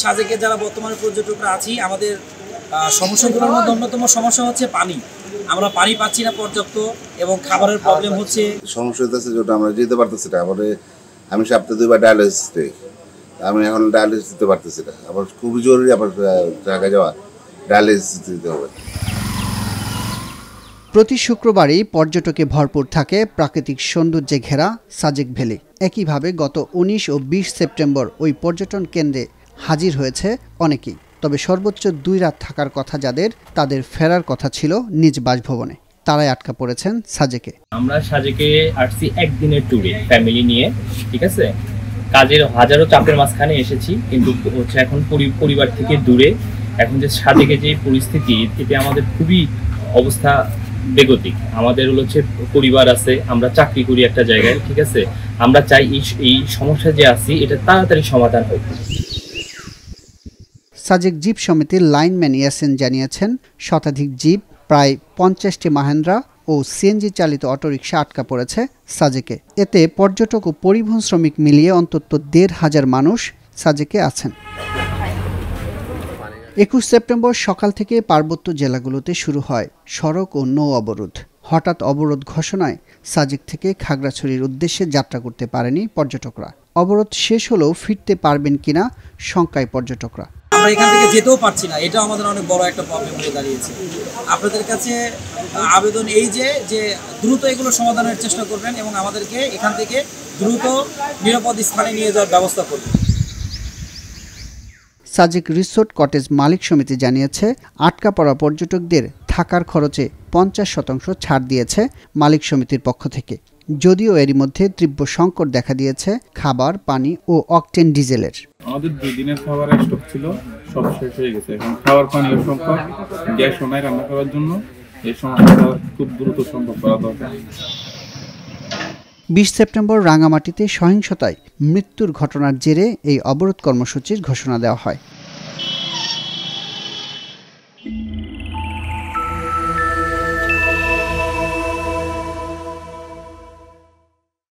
সাজেকে যারা বর্তমানে পর্যটকরা আছি, আমাদের সমস্যাগুলোর মধ্যে অন্যতম সমস্যা হচ্ছে পানি। আমরা পানি পাচ্ছি না পর্যাপ্ত, এবং খাবারের প্রবলেম হচ্ছে। সমস্যা হচ্ছে যেটা আমরা যেতে পারতেছি না। আমি সপ্তাহে 2 বার ডায়ালিসিস দিই, আমি এখন ডায়ালিসিস দিতে পারতেছি না। আবার খুবই জরুরি আবার জায়গায় যাওয়া, ডায়ালিসিস দিতে হবে। প্রতি শুক্রবারই পর্যটকে ভরপুর থাকে প্রাকৃতিক সৌন্দর্যে ঘেরা সাজেক ভ্যালি। একইভাবে গত 19 ও 20 সেপ্টেম্বর ওই পর্যটন কেন্দ্রে হাজির হয়েছে অনেকেই। তবে সর্বোচ্চ 2 রাত থাকার কথা যাদের, তাদের ফেরার কথা ছিল নিজ বাসভবনে। তারাই আটকা পড়েছেন সাজেকে। আমরা সাজেকে আসছি একদিনের ট্যুরে ফ্যামিলি নিয়ে, ঠিক আছে। কাজের হাজারো চাপের মাঝখানে এসেছি, কিন্তু হচ্ছে এখন পরিবার থেকে দূরে। এখন যে সাজেকে যে পরিস্থিতি, এতে আমাদের খুবই অবস্থা বেগতিক। আমাদের হচ্ছে পরিবার আছে, আমরা চাকরি করি একটা জায়গায়, ঠিক আছে। আমরা চাই এই সমস্যা যে আছি এটা তাড়াতাড়ি সমাধান হোক। সাজেক জিপ সমিতির লাইনম্যান ইয়াসিন জানিয়েছেন, শতাধিক জিপ, প্রায় 50টি মাহেন্দ্রা ও সিএনজি চালিত অটোরিকশা আটকা পড়েছে সাজেকে। এতে পর্যটক ও পরিবহন শ্রমিক মিলিয়ে অন্তত 1,500 মানুষ সাজেকে আছেন। 21 সেপ্টেম্বর সকাল থেকে পার্বত্য জেলাগুলোতে শুরু হয় সড়ক ও নৌ অবরোধ। হঠাৎ অবরোধ ঘোষণায় সাজেক থেকে খাগড়াছড়ির উদ্দেশ্যে যাত্রা করতে পারেনি পর্যটকরা। অবরোধ শেষ হলেও ফিরতে পারবেন কিনা শঙ্কায় পর্যটকরা। আমরা এখান থেকে যেতেও পারছি না, এটাও আমাদের অনেক বড় একটা প্রবলেম হয়ে দাঁড়িয়েছে। আপনাদের কাছে আবেদন এই যে দ্রুত এগুলো সমাধানের চেষ্টা করবেন এবং আমাদেরকে এখান থেকে দ্রুত নিরাপদ স্থানে নিয়ে যাওয়ার ব্যবস্থা করবেন। সাজেক রিসোর্ট কটেজ মালিক সমিতি জানিয়েছে, আটকা পড়া পর্যটকদের থাকার খরচে 50% ছাড় দিয়েছে মালিক সমিতির পক্ষ থেকে। যদিও এরই মধ্যে তীব্র সংকট দেখা দিয়েছে খাবার, পানি ও অকটেন ডিজেলের। আমাদের 2 দিনের খাবারের স্টক ছিল, সব শেষ হয়ে গেছে। এখন খাবার পানির সংকট, গ্যাস নাই রান্না করার জন্য। এই সমস্যাটা খুব দ্রুত সম্ভব করা দরকার। 20 সেপ্টেম্বর রাঙামাটিতে সহিংসতায় মৃত্যুর ঘটনার জেরে এই অবরোধ কর্মসূচির ঘোষণা দেওয়া হয়।